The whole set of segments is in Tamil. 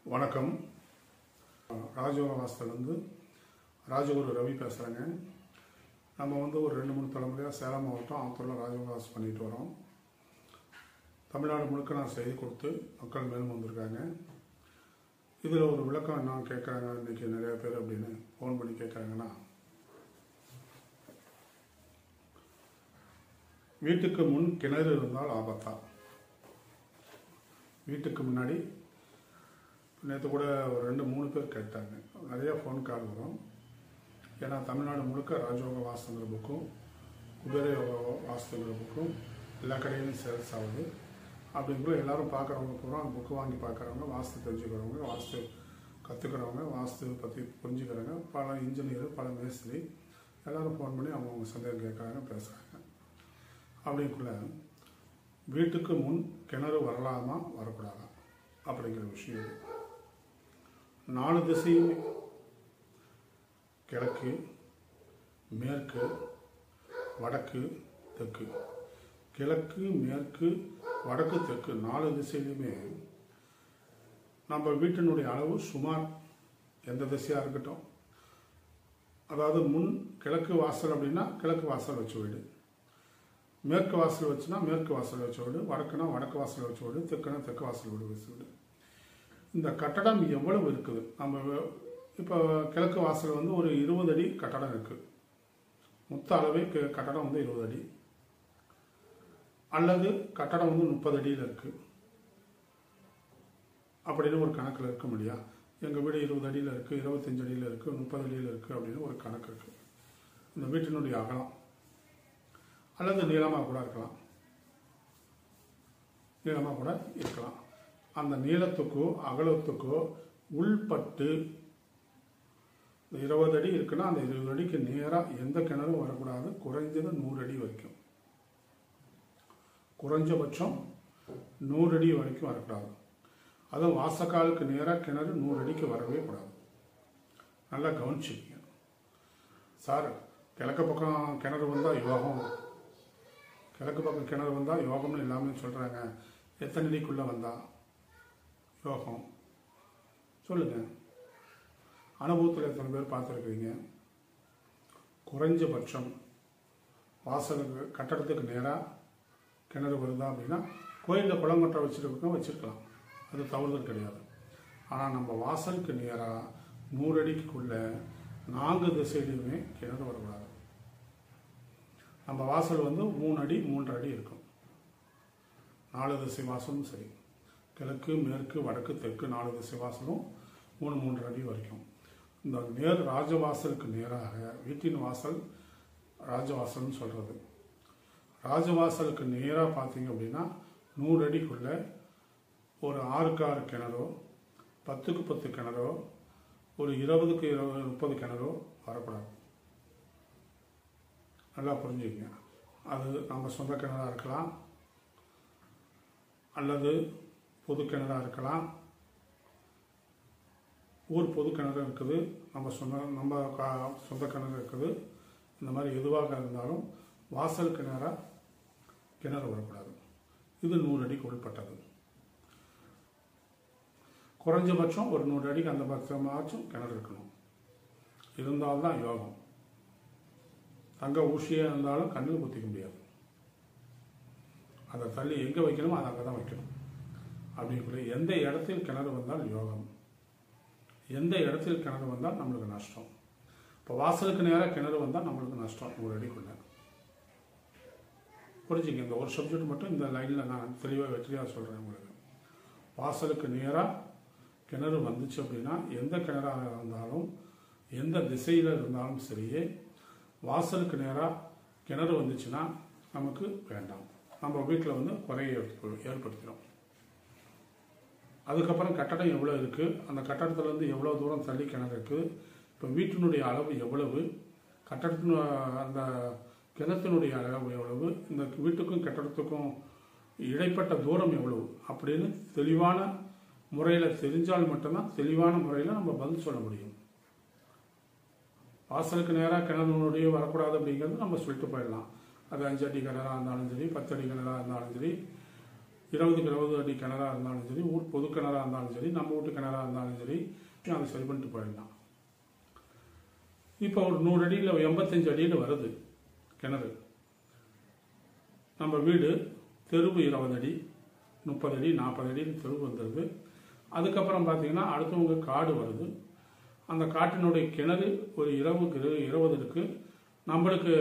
வணக்கம். ராஜயோக வாஸ்துலேருந்து ராஜகுரு ரவி பேசுகிறேங்க. நம்ம ஒரு 2-3 தலைமுறையாக சேலம் மாவட்டம் ஆத்தூரில் ராஜயோக வாஸ்து பண்ணிட்டு வரோம். தமிழ்நாடு முழுக்க நான் செய்தி கொடுத்து மக்கள் மேலும் வந்திருக்காங்க. இதில் ஒரு விளக்கம் என்ன கேட்குறாங்க இன்றைக்கி நிறைய பேர் அப்படின்னு ஃபோன் பண்ணி கேட்குறாங்கன்னா, வீட்டுக்கு முன் கிணறு இருந்தால் ஆபத்தா? வீட்டுக்கு முன்னாடி நேற்று கூட ஒரு 2-3 பேர் கேட்டாங்க. நிறையா ஃபோன் கால் வரும். ஏன்னா தமிழ்நாடு முழுக்க ராஜயோக வாஸ்துங்கிற புக்கும் குபேர யோக வாஸ்துங்கிற புக்கும் எல்லா கடையிலும் சேல்ஸ் ஆகுது. அப்படிங்கிற எல்லோரும் பார்க்குறவங்க பூரா அந்த புக்கு வாங்கி பார்க்குறவங்க, வாஸ்து தெரிஞ்சுக்கிறவங்க, வாஸ்து கற்றுக்கிறவங்க, வாஸ்து பற்றி புரிஞ்சுக்கிறவங்க, பல இன்ஜினியர், பல மேஸ்திரி எல்லோரும் ஃபோன் பண்ணி அவங்கவுங்க சந்தேகம் கேட்குறாங்க, பேசுகிறாங்க. அப்படிங்குள்ள வீட்டுக்கு முன் கிணறு வரலாமா வரக்கூடாதா அப்படிங்கிற விஷயம். 4 திசையுமே கிழக்கு, மேற்கு, வடக்கு, தெற்கு, கிழக்கு, மேற்கு, வடக்கு, தெற்கு 4 திசையிலுமே நம்ம வீட்டினுடைய அளவு சுமார் எந்த திசையாக இருக்கட்டும், அதாவது முன் கிழக்கு வாசல் அப்படின்னா கிழக்கு வாசல் வச்ச வீடு, மேற்கு வாசல் வச்சுனா மேற்கு வாசல் வச்ச வீடு, வடக்குனா வடக்கு வாசல் வச்ச வீடு, தெற்குனா தெற்கு வாசல் வீடு வச்ச வீடு. இந்த கட்டடம் எவ்வளவு இருக்குது? நம்ம இப்போ கிழக்கு வாசல் ஒரு 20 அடி கட்டடம் இருக்குது. மொத்த அளவே கட்டடம் 20 அடி, அல்லது கட்டடம் 30 அடியில் இருக்குது அப்படின்னு ஒரு கணக்கில் இருக்க முடியா? எங்கள் வீடு 20 அடியில் இருக்குது, 25 அடியில் இருக்குது, 30 அடியில் இருக்குது அப்படின்னு ஒரு கணக்கு இருக்குது. இந்த வீட்டினுடைய அகலம் அல்லது நீளமாக கூட இருக்கலாம், நீளமாக கூட இருக்கலாம். அந்த நீளத்துக்கோ அகலத்துக்கோ உள்பட்டு 20 அடி இருக்குன்னா அந்த 20 அடிக்கு நேராக எந்த கிணறும் வரக்கூடாது. குறைஞ்சது 100 அடி வரைக்கும், குறைஞ்சபட்சம் 100 அடி வரைக்கும் வரக்கூடாது. அதுவும் வாசக்காலுக்கு நேராக கிணறு 100 அடிக்கு வரவே கூடாது. நல்லா கவனிச்சுக்கீங்க சார். கிழக்கு பக்கம் கிணறு வந்தால் யோகம், கிழக்கு பக்கம் கிணறு வந்தால் யோகம்னு எல்லாமே சொல்கிறாங்க. எத்தனை அடிக்குள்ளே வந்தால் யோகம் சொல்லுங்கள். அனுபவத்தில் எத்தனை பேர் பார்த்துருக்குறீங்க? குறைஞ்சபட்சம் வாசலுக்கு கட்டடத்துக்கு நேராக கிணறு வருதா அப்படின்னா கோயிலில் குளங்கட்டை வச்சுருக்கலாம், அது தவறுதல் கிடையாது. ஆனால் நம்ம வாசலுக்கு நேராக 100 அடிக்குள்ள 4 திசையிலையுமே கிணறு வரக்கூடாது. நம்ம வாசல் 3 அடி 3.5 அடி இருக்கும். 4 திசை வாசலும் சரி, கிழக்கு, மேற்கு, வடக்கு, தெற்கு 4 திசை வாசலும் 3-3.5 அடி வரைக்கும். இந்த ராஜவாசலுக்கு நேராக வீட்டின் வாசல் ராஜவாசல்னு சொல்கிறது. ராஜவாசலுக்கு நேராக பார்த்தீங்க அப்படின்னா 100 அடிக்குள்ள ஒரு 6க்கு 6 கிணறோ, 10க்கு 10 கிணறோ, ஒரு 20க்கு 30 கிணறோ வரக்கூடாது. நல்லா புரிஞ்சுக்கங்க. அது நம்ம சொந்த கிணறாக இருக்கலாம், அல்லது பொது கிணறாக இருக்கலாம். ஊர் பொது கிணறு இருக்குது, நம்ம சொந்த கிணறு இருக்குது. இந்த மாதிரி எதுவாக இருந்தாலும் வாசலுக்கு நேராக கிணறு வரக்கூடாது. இது 100 அடிக்கு உள்பட்டது. குறைஞ்சபட்சம் ஒரு 100 அடிக்கு அந்த பட்சமாச்சும் கிணறு இருக்கணும். இருந்தால்தான் யோகம். தங்க ஊசியாக இருந்தாலும் கண்ணில் குத்திக்க முடியாது. அதை தள்ளி எங்கே வைக்கணுமோ அதை அங்கே தான் வைக்கணும். அப்படிங்குள்ள எந்த இடத்தில் கிணறு வந்தால் யோகம், எந்த இடத்தில் கிணறு வந்தால் நம்மளுக்கு நஷ்டம். இப்போ வாசலுக்கு நேராக கிணறு வந்தால் நம்மளுக்கு நஷ்டம் 100 அடிக்குள்ள. புரிஞ்சுங்க. இந்த ஒரு சப்ஜெக்ட் மட்டும் இந்த லைனில் நான் வெற்றியாக சொல்கிறேன் உங்களுக்கு. வாசலுக்கு நேராக கிணறு வந்துச்சு அப்படின்னா எந்த கிணறாக இருந்தாலும் எந்த திசையில் இருந்தாலும் சரியே, வாசலுக்கு நேராக கிணறு வந்துச்சுன்னா நமக்கு வேண்டாம். நம்ம வீட்டில் குறையை ஏற்படுத்திடும். அதுக்கப்புறம் கட்டடம் எவ்வளோ இருக்குது, அந்த கட்டடத்துலேருந்து எவ்வளோ தூரம் தள்ளி கிணறு இருக்குது, இப்போ வீட்டினுடைய அளவு எவ்வளவு, கட்டடத்தின் அந்த கிணத்தினுடைய அளவு எவ்வளவு, இந்த வீட்டுக்கும் கட்டடத்துக்கும் இடைப்பட்ட தூரம் எவ்வளவு அப்படின்னு தெளிவான முறையில் தெரிஞ்சால் மட்டும்தான் தெளிவான முறையில் நம்ம பதில் சொல்ல முடியும். வாசலுக்கு நேராக கிணறுனுடைய வரக்கூடாது அப்படிங்கிறது நம்ம சொல்லிட்டு போயிடலாம். அது 5 அடி கிணறாக இருந்தாலும் சரி, 10 அடி கிணறாக இருந்தாலும் சரி, 20க்கு 20 அடி கிணறாக இருந்தாலும் சரி, ஊர் பொது கிணறாக இருந்தாலும் சரி, நம்ம வீட்டு கிணறாக இருந்தாலும் சரி, அதை சரி பண்ணிட்டு போயிடலாம். இப்போ ஒரு 100 அடியில் 85 அடியில் வருது கிணறு. நம்ம வீடு தெருவு 20 அடி, 30 அடி, 40 அடின்னு தெருவு வந்துடுது. அதுக்கப்புறம் பார்த்தீங்கன்னா அடுத்தவங்க காடு வருது. அந்த காட்டினுடைய கிணறு ஒரு 20 இருக்கு. நம்மளுக்கு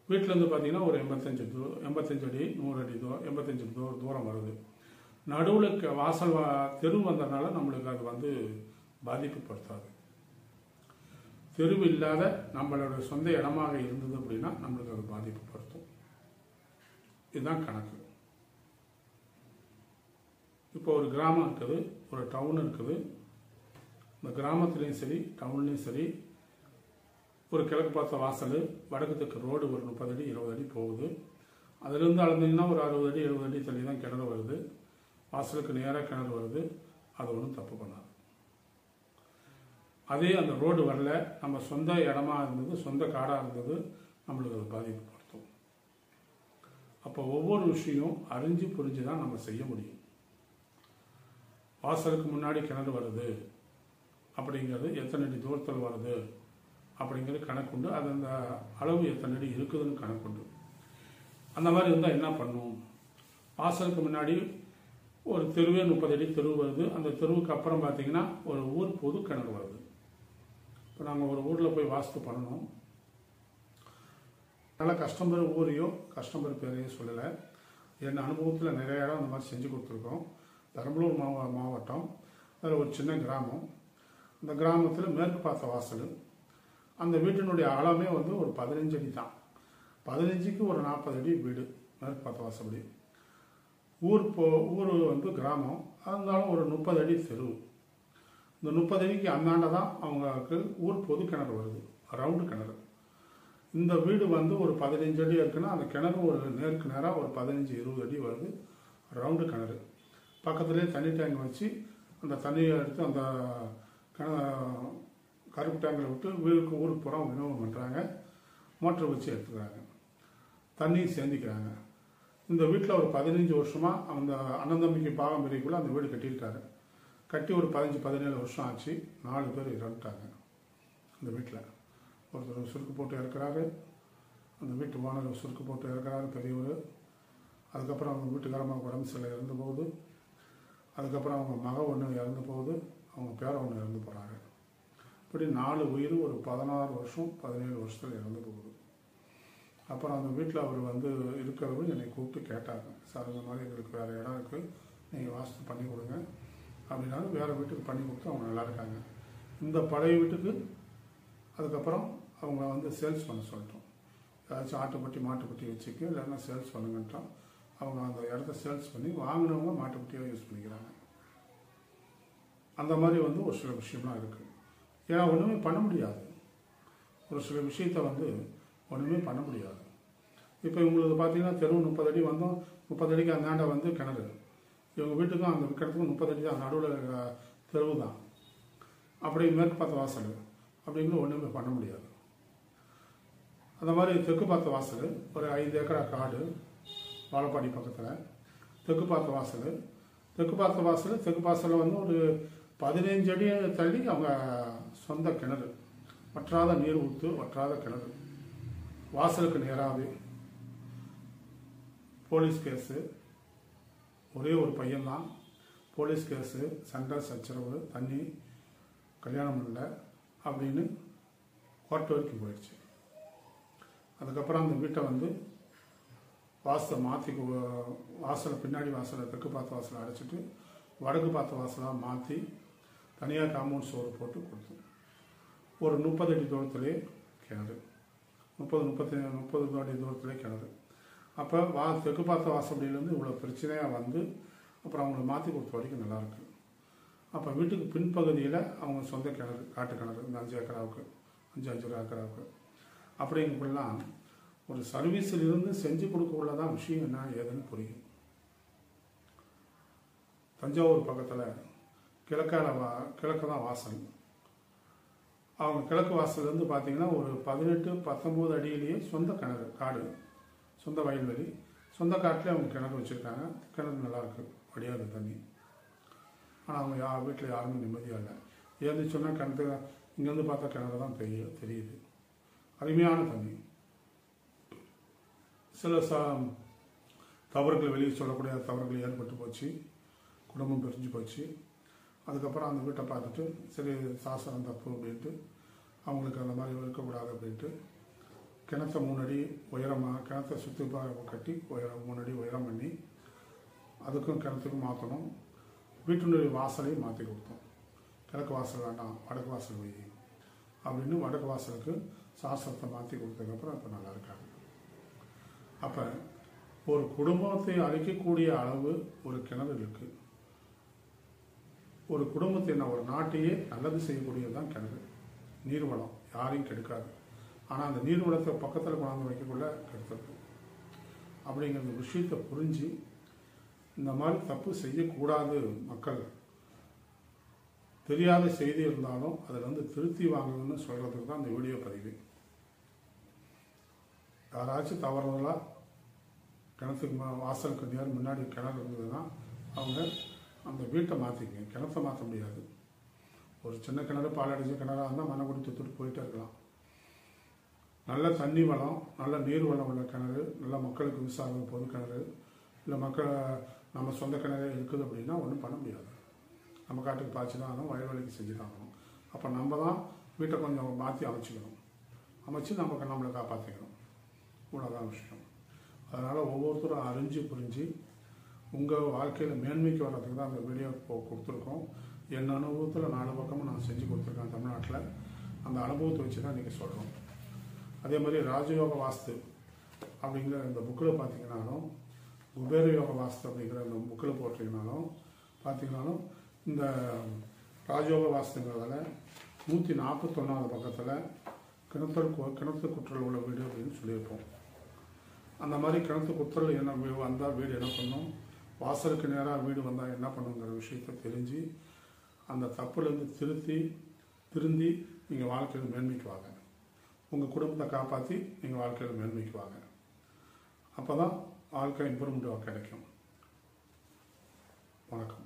வீட்டிலேருந்து பார்த்தீங்கன்னா ஒரு 85 அடி, 100 அடி 85 தூரம் வருது. நடுவில் வாசல் தெரு வந்ததுனால நம்மளுக்கு அது வந்து பாதிப்புப்படுத்தாது. தெருவு இல்லாத நம்மளோட சொந்த இடமாக இருந்தது அப்படின்னா நம்மளுக்கு அது பாதிப்புப்படுத்தும். இதுதான் கணக்கு. இப்போ ஒரு கிராமம் இருக்குது, ஒரு டவுன் இருக்குது. இந்த கிராமத்துலேயும் சரி, டவுன்லேயும் சரி, ஒரு கிழக்கு பார்த்த வாசல், வடக்கு தெற்கு ரோடு ஒரு 30 அடி 20 அடி போகுது. அதுலேருந்து அளந்தீங்கன்னா ஒரு 60 அடி 70 அடி தள்ளி தான் கிணறு வருது. வாசலுக்கு நேராக கிணறு வருது. அது ஒன்றும் தப்பு பண்ணாது. அதே அந்த ரோடு வரல, நம்ம சொந்த இடமா இருந்தது, சொந்த காடாக இருந்தது, நம்மளுக்கு அது பாதிப்புப்படுத்தும். அப்போ ஒவ்வொரு விஷயம் அறிஞ்சு புரிஞ்சு தான் நம்ம செய்ய முடியும். வாசலுக்கு முன்னாடி கிணறு வருது அப்படிங்கிறது எத்தனை அடி தூரத்தில் வருது அப்படிங்கிறது கணக்குண்டு. அது அந்த அளவு எத்தனை அடி இருக்குதுன்னு கணக்குண்டு. அந்த மாதிரி இருந்தால் என்ன பண்ணும்? வாசலுக்கு முன்னாடி ஒரு தெருவே 30 அடி தெருவு வருது. அந்த தெருவுக்கு அப்புறம் பார்த்தீங்கன்னா ஒரு ஊர் பொது கிணறு வருது. இப்போ நாங்கள் ஒரு ஊரில் போய் வாஸ்து பண்ணணும். அதனால் கஸ்டமர் ஊரையோ கஸ்டமர் பேரையோ சொல்லலை. என் அனுபவத்தில் நிறைய இடம் அந்த மாதிரி செஞ்சு கொடுத்துருக்கோம். பெரம்பலூர் மாவட்டம், அதில் ஒரு சின்ன கிராமம். அந்த கிராமத்தில் மேற்கு பார்த்த வாசல். அந்த வீட்டினுடைய அளவே வந்து ஒரு 15 அடி தான். 15க்கு ஒரு 40 அடி வீடு, மேற்கு பார்த்த வாசப்படி. ஊர் வந்து கிராமம், இருந்தாலும் ஒரு 30 அடி தெரு. இந்த 30 அடிக்கு அந்தாண்ட தான் அவங்களுக்கு ஊர் பொது கிணறு வருது, ரவுண்டு கிணறு. இந்த வீடு வந்து ஒரு 15 அடி இருக்குன்னா அந்த கிணறு ஒரு நேருக்கு நேராக ஒரு 15-20 அடி வருது, ரவுண்டு கிணறு. பக்கத்துலேயே தண்ணி டேங்க் வச்சு அந்த தண்ணியை எடுத்து அந்த கருப்பு டேங்கில் விட்டு ஊருக்கு பூரா விநியோகம் பண்ணுறாங்க. மோட்டர் வச்சு எடுத்துக்கிறாங்க, தண்ணி சேர்ந்திக்கிறாங்க. இந்த வீட்டில் ஒரு 15 வருஷமாக அந்த அண்ணன் தம்பிக்கு பாகம் பிரிக்குள்ள அந்த வீடு கட்டியிருக்காரு. கட்டி ஒரு 15-17 வருஷம் ஆச்சு. 4 பேர் இறந்துட்டாங்க அந்த வீட்டில். ஒருத்தர் சுருக்கு போட்டு இறக்குறாரு, அந்த வீட்டு ஓனர் சுருக்கு போட்டு இறக்குறாரு, பெரியவர். அதுக்கப்புறம் அவங்க வீட்டுக்காரமாக உடம்பு சரியில்லை, இறந்து போகுது. அதுக்கப்புறம் அவங்க மக ஒன்று இறந்து போகுது, அவங்க பேரை ஒன்று இறந்து போகிறாங்க. இப்படி 4 உயிர் ஒரு 16 வருஷம் 17 வருஷத்தில் இறந்து போகுது. அப்புறம் அந்த வீட்டில் அவர் வந்து இருக்கிறவர் என்னை கூப்பிட்டு கேட்டாங்க, சார் இந்த மாதிரி எங்களுக்கு வேறு இடம் இருக்குது, நீங்கள் வாஸ்து பண்ணி கொடுங்க அப்படின்னாலும் வேறு வீட்டுக்கு பண்ணி கொடுத்து அவங்க நல்லா இருக்காங்க. இந்த பழைய வீட்டுக்கு அதுக்கப்புறம் அவங்க வந்து சேல்ஸ் பண்ண சொல்லிட்டோம். ஏதாச்சும் ஆட்டுப்பட்டி மாட்டுப்பட்டி வச்சுக்க, இல்லைன்னா சேல்ஸ் பண்ணுங்கன்ட்டோம். அவங்க அந்த இடத்த சேல்ஸ் பண்ணி வாங்கினவங்க மாட்டுப்பட்டியாக யூஸ் பண்ணிக்கிறாங்க. அந்த மாதிரி வந்து ஒரு சில விஷயம்லாம் இருக்குது. ஏன்னா ஒன்றுமே பண்ண முடியாது. ஒரு சில விஷயத்தை வந்து ஒன்றுமே பண்ண முடியாது. இப்போ இவங்களுக்கு பார்த்தீங்கன்னா தெருவு 30 அடி வந்தோம், 30 அடிக்கு அந்தாண்ட வந்து கிணறு. இவங்க வீட்டுக்கும் அந்த கிணத்துக்கும் 30 அடி தான், நடுவில் தெருவு தான். அப்படி மேற்கு பார்த்த வாசல் அப்படிங்கிறது ஒன்றுமே பண்ண முடியாது. அந்த மாதிரி தெற்கு பார்த்த வாசல் ஒரு 5 ஏக்கரா காடு, வாழப்பாடி பக்கத்தில். தெற்கு பார்த்த வாசல் தெற்கு வாசலில் வந்து ஒரு 15 அடி தள்ளி அவங்க சொந்த கிணறு, வற்றாத நீர் ஊற்று, வற்றாத கிணறு. வாசலுக்கு நேராகவே போலீஸ் கேஸு, ஒரே ஒரு பையன்தான். போலீஸ் கேஸு, சண்டை சச்சரவு, தண்ணி, கல்யாணம் இல்லை அப்படின்னு கோர்ட் வரைக்கும் போயிடுச்சு. அதுக்கப்புறம் அந்த வீட்டை வந்து வாசலை மாற்றி, வாசலை பின்னாடி வாசலை தெற்கு பார்த்த வாசலை அடைச்சிட்டு வடக்கு பார்த்த வாசலாக மாற்றி தனியாக காம்பவுண்ட் சோறு போட்டு கொடுத்தோம். ஒரு 30 அடி தூரத்திலே கிணறு, 30 அடி தூரத்திலே கிணறு. அப்போ தெற்கு பார்த்த வாசப்படியிலேருந்து இவ்வளோ பிரச்சனையாக வந்து அப்புறம் அவங்கள மாற்றி கொடுத்த வரைக்கும் நல்லாயிருக்கு. அப்போ வீட்டுக்கு பின்பகுதியில் அவங்க சொந்த கிணறு, காட்டு கிணறு, இந்த 5 ஏக்கராவுக்கு 5 ஏக்கராவுக்கு அப்படிங்கப்படலாம் ஒரு சர்வீஸில் இருந்து செஞ்சு கொடுக்க உள்ளதான் விஷயம் என்ன ஏதுன்னு புரியும். தஞ்சாவூர் பக்கத்தில் கிழக்கு தான் வாசல். அவங்க கிழக்கு வாசல்லேருந்து பார்த்தீங்கன்னா ஒரு 18-19 அடியிலேயே சொந்த கிணறு, காடு, சொந்த வயல்வெளி, சொந்த காட்டிலே அவங்க கிணறு வச்சுருக்காங்க, கிணறு நல்லாயிருக்கு, வடியாத தண்ணி. ஆனால் அவங்க வீட்டில் யாருமே நிம்மதியாக இல்லை. ஏன்னு சொன்னால் கிணத்து இங்கேருந்து பார்த்தா கிணறு தான் தெரியுது. அருமையான தண்ணி. சில தவறுகள் வெளியே சொல்லக்கூடிய தவறுகள் ஏற்பட்டு போச்சு, குடும்பம் பிரிஞ்சு போச்சு. அதுக்கப்புறம் அந்த வீட்டை பார்த்துட்டு சரி சாசனம் தப்பு அப்படின்ட்டு அவங்களுக்கு அந்த மாதிரி இருக்கக்கூடாது அப்படின்ட்டு கிணத்த 3 அடி உயரமாக கிணத்தை சுற்றி கட்டி 3 அடி உயரம் பண்ணி அதுக்கும் கிணத்துக்கும் மாற்றணும். வீட்டினுடைய வாசலையும் மாற்றி கொடுத்தோம். கிழக்கு வாசல் வேண்டாம், வடக்கு வாசல் வை அப்படின்னு வடக்கு வாசலுக்கு சாசனத்தை மாற்றி கொடுத்ததுக்கப்புறம் இப்போ நல்லா இருக்காங்க. அப்போ ஒரு குடும்பத்தை அழிக்கக்கூடிய அளவு ஒரு கிணறு இருக்குது. ஒரு குடும்பத்தை ஒரு நாட்டையே நல்லது செய்யக்கூடியது தான் கிணறு. நீர்வளம் யாரையும் கெடுக்காது. ஆனால் அந்த நீர்வளத்தை பக்கத்தில் கொண்டாந்து வைக்கக்குள்ள கெடுத்துருக்கு. அப்படிங்கிற விஷயத்தை புரிஞ்சு இந்த மாதிரி தப்பு செய்யக்கூடாது. மக்கள் தெரியாத செய்தி இருந்தாலும் அதில் திருத்தி வாங்கணும்னு சொல்கிறதுக்கு தான் இந்த வீடியோ பதிவு. யாராச்சும் தவறுதலாக கிணத்துக்கு வாசலுக்கு நேரம் முன்னாடி கிணறு இருந்ததுன்னா அவங்க அந்த வீட்டை மாற்றிக்கங்க. கிணத்தை மாற்ற முடியாது. ஒரு சின்ன கிணறு பால் அடிச்ச கிணறாக இருந்தால் மண்ணை கொடி தூத்துட்டு போயிட்டே இருக்கலாம். நல்ல தண்ணி வளம், நல்ல நீர் வளம் உள்ள கிணறு, நல்ல மக்களுக்கு யூஸ் ஆகும் பொது கிணறு, இல்லை மக்கள் நம்ம சொந்த கிணறு இருக்குது அப்படின்னா ஒன்றும் பண்ண முடியாது. நம்ம காட்டுக்கு பாய்ச்சி தான் ஆகணும், வயல்வெளிக்கு செஞ்சு தான் ஆகணும். அப்போ நம்ம தான் வீட்டை கொஞ்சம் மாற்றி அமைச்சிக்கணும். அமைச்சு நம்மளை காப்பாற்றிக்கணும். இவ்வளோதான் விஷயம். அதனால் ஒவ்வொருத்தரும் அறிஞ்சு புரிஞ்சு உங்கள் வாழ்க்கையில் மேன்மைக்கு வர்றதுக்கு தான் அந்த வீடியோ கொடுத்துருக்கோம். என் அனுபவத்தில் 4 பக்கமும் நான் செஞ்சு கொடுத்துருக்கேன் தமிழ்நாட்டில். அந்த அனுபவத்தை வச்சு தான் இன்றைக்கி சொல்கிறோம். அதே மாதிரி ராஜயோக வாஸ்து அப்படிங்கிற இந்த புக்கில் பார்த்தீங்கன்னாலும், குபேர யோக வாஸ்து அப்படிங்கிற இந்த புக்கில் போட்டிங்கனாலும் பார்த்தீங்கன்னாலும், இந்த ராஜயோக வாஸ்துங்கிறதால 141வது பக்கத்தில் கிணத்து குற்றல் உள்ள வீடு அப்படின்னு சொல்லியிருப்போம். அந்த மாதிரி கிணத்து குற்றல் என்ன வந்தால் வீடு என்ன பண்ணும், வாசலுக்கு நேராக வீடு வந்தால் என்ன பண்ணுங்கிற விஷயத்தை தெரிஞ்சு அந்த தப்புலேருந்து திருந்தி நீங்கள் வாழ்க்கையில் மேன்மைக்கு வாங்க. உங்கள் குடும்பத்தை காப்பாற்றி நீங்கள் வாழ்க்கையில் மேன்மைக்கு வாங்க. அப்போ தான் வாழ்க்கை இம்ப்ரூவ்மெண்ட் கிடைக்கும். வணக்கம்.